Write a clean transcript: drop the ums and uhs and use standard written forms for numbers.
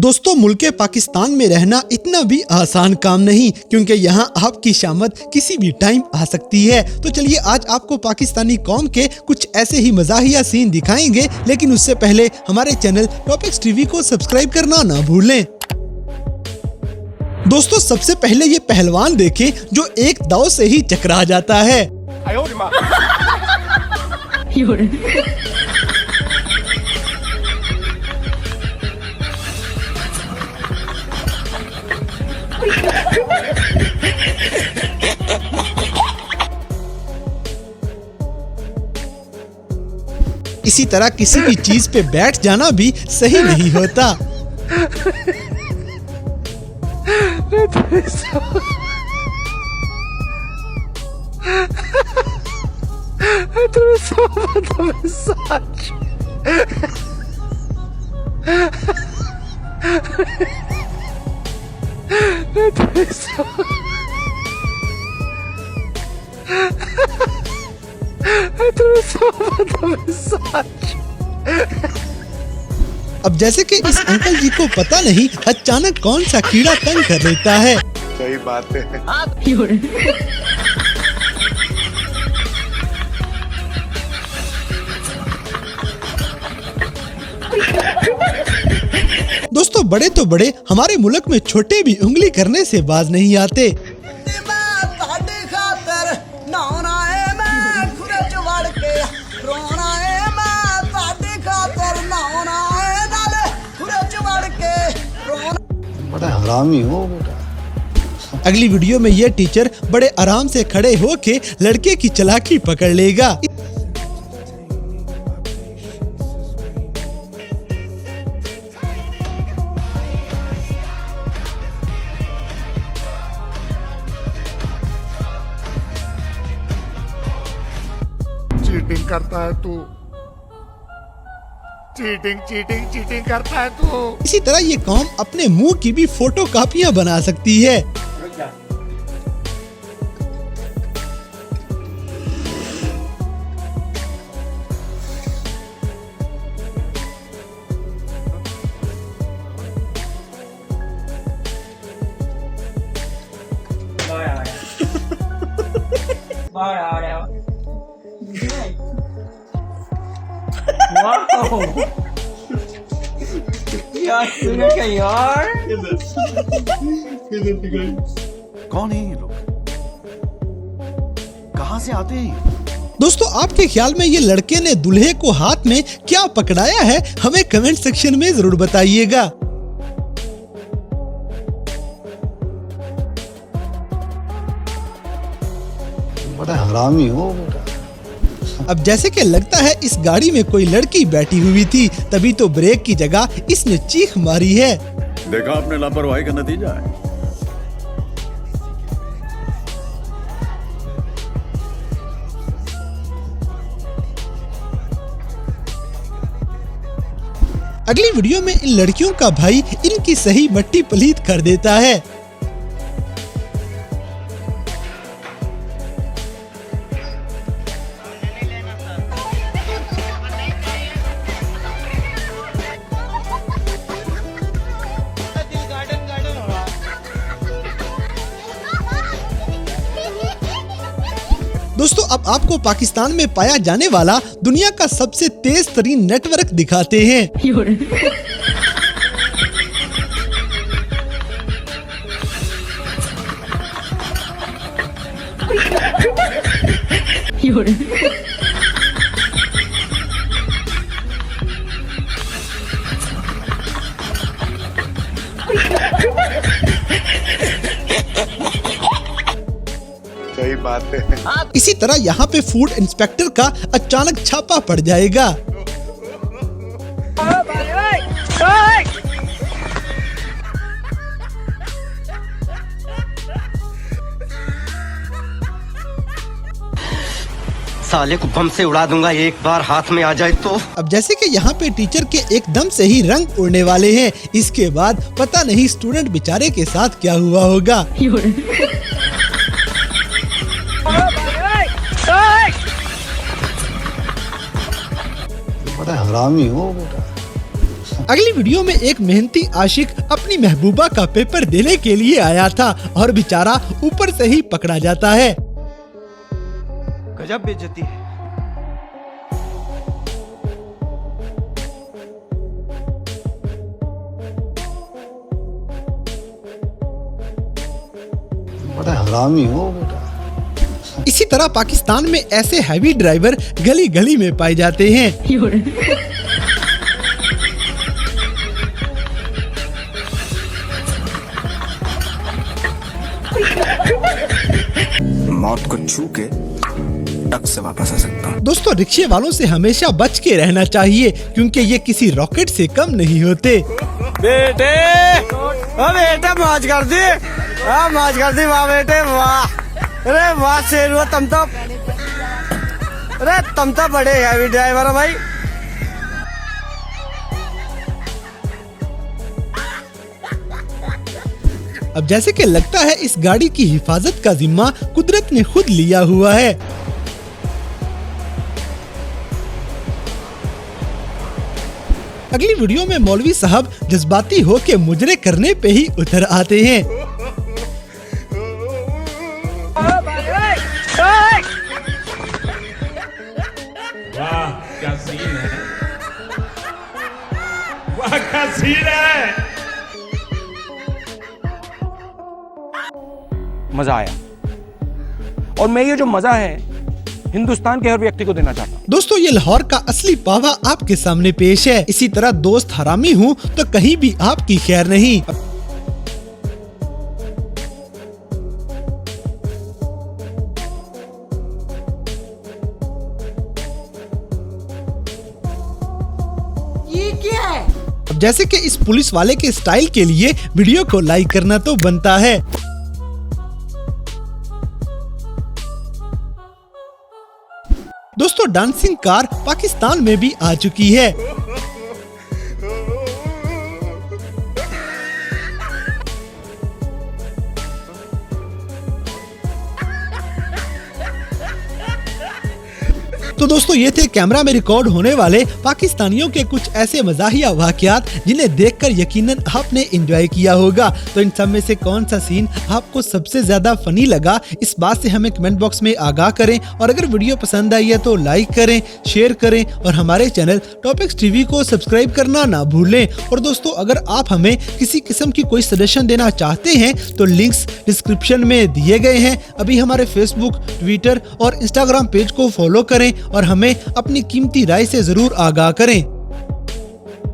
दोस्तों मुल्क पाकिस्तान में रहना इतना भी आसान काम नहीं, क्योंकि यहाँ आपकी शामत किसी भी टाइम आ सकती है। तो चलिए आज आपको पाकिस्तानी कौम के कुछ ऐसे ही मज़ाहिया सीन दिखाएंगे, लेकिन उससे पहले हमारे चैनल टॉपिक्स टीवी को सब्सक्राइब करना ना भूलें। दोस्तों सबसे पहले ये पहलवान देखें जो एक दाव से ही चकरा जाता है। इसी तरह किसी भी चीज पे बैठ जाना भी सही नहीं होता। अब जैसे कि इस अंकल जी को पता नहीं अचानक कौन सा कीड़ा तंग कर लेता है। सही बात है। दोस्तों बड़े तो बड़े, हमारे मुल्क में छोटे भी उंगली करने से बाज नहीं आते। बड़ा हरामी हो बेटा। अगली वीडियो में ये टीचर बड़े आराम से खड़े होके लड़के की चालाकी पकड़ लेगा। चीटिंग करता है तू, चीटिंग करता है तू। इसी तरह ये कौम अपने मुंह की भी फोटो कापियां बना सकती है। यार कौन है ये लोग, कहाँ से आते हैं? दोस्तों आपके ख्याल में ये लड़के ने दूल्हे को हाथ में क्या पकड़ाया है, हमें कमेंट सेक्शन में जरूर बताइएगा। बड़ा हरामी हो बेटा। अब जैसे कि लगता है इस गाड़ी में कोई लड़की बैठी हुई थी, तभी तो ब्रेक की जगह इसने चीख मारी है। देखा आपने लापरवाही का नतीजा है। अगली वीडियो में इन लड़कियों का भाई इनकी सही मट्टी पलीत कर देता है। दोस्तों अब आपको पाकिस्तान में पाया जाने वाला दुनिया का सबसे तेज तरीन नेटवर्क दिखाते हैं। सही बात है। इसी तरह यहाँ पे फूड इंस्पेक्टर का अचानक छापा पड़ जाएगा। साले को बम से उड़ा दूंगा एक बार हाथ में आ जाए तो। अब जैसे कि यहाँ पे टीचर के एकदम से ही रंग उड़ने वाले हैं, इसके बाद पता नहीं स्टूडेंट बेचारे के साथ क्या हुआ होगा। बड़ा हरामी हो बेटा। अगली वीडियो में एक मेहनती आशिक अपनी महबूबा का पेपर देने के लिए आया था और बेचारा ऊपर से ही पकड़ा जाता है। गजब बेइज्जती है। बड़ा हरामी हो बेटा। इसी तरह पाकिस्तान में ऐसे हैवी ड्राइवर गली गली में पाए जाते हैं। मौत को छू के टक से वापस आ सकता हूँ। दोस्तों, रिक्शे वालों से हमेशा बच के रहना चाहिए क्योंकि ये किसी रॉकेट से कम नहीं होते। बेटे ओ बेटे मौज कर दी, मौज कर दी, वाह बेटे वाह। अरे वाह शेर हुआ तुम तो, अरे तुम तो बड़े हैवी ड्राइवर हो भाई। अब जैसे कि लगता है इस गाड़ी की हिफाजत का जिम्मा कुदरत ने खुद लिया हुआ है। अगली वीडियो में मौलवी साहब जज्बाती होके मुजरे करने पे ही उतर आते हैं। वाह क्या सीन है, वाह क्या सीन है। मजा आया और मैं ये जो मजा है हिंदुस्तान के हर व्यक्ति को देना चाहता हूँ। दोस्तों, ये लाहौर का असली पावा आपके सामने पेश है। इसी तरह दोस्त हरामी हूँ तो कहीं भी आपकी खैर नहीं। ये क्या है? अब जैसे कि इस पुलिस वाले के स्टाइल के लिए वीडियो को लाइक करना तो बनता है। दोस्तों, डांसिंग कार पाकिस्तान में भी आ चुकी है। तो दोस्तों, ये थे कैमरा में रिकॉर्ड होने वाले पाकिस्तानियों के कुछ ऐसे मजाहिया वाकयात जिन्हें देखकर यकीनन आपने एंजॉय किया होगा। तो इन सब में से कौन सा सीन आपको सबसे ज्यादा फनी लगा, इस बात से हमें कमेंट बॉक्स में आगाह करें। और अगर वीडियो पसंद आई है तो लाइक करें, शेयर करें और हमारे चैनल टॉपिक्स टीवी को सब्सक्राइब करना ना भूलें। और दोस्तों, अगर आप हमें किसी किस्म की कोई सजेशन देना चाहते हैं तो लिंक्स डिस्क्रिप्शन में दिए गए हैं। अभी हमारे फेसबुक, ट्विटर और इंस्टाग्राम पेज को फॉलो करें और हमें अपनी कीमती राय से जरूर आगाह करें।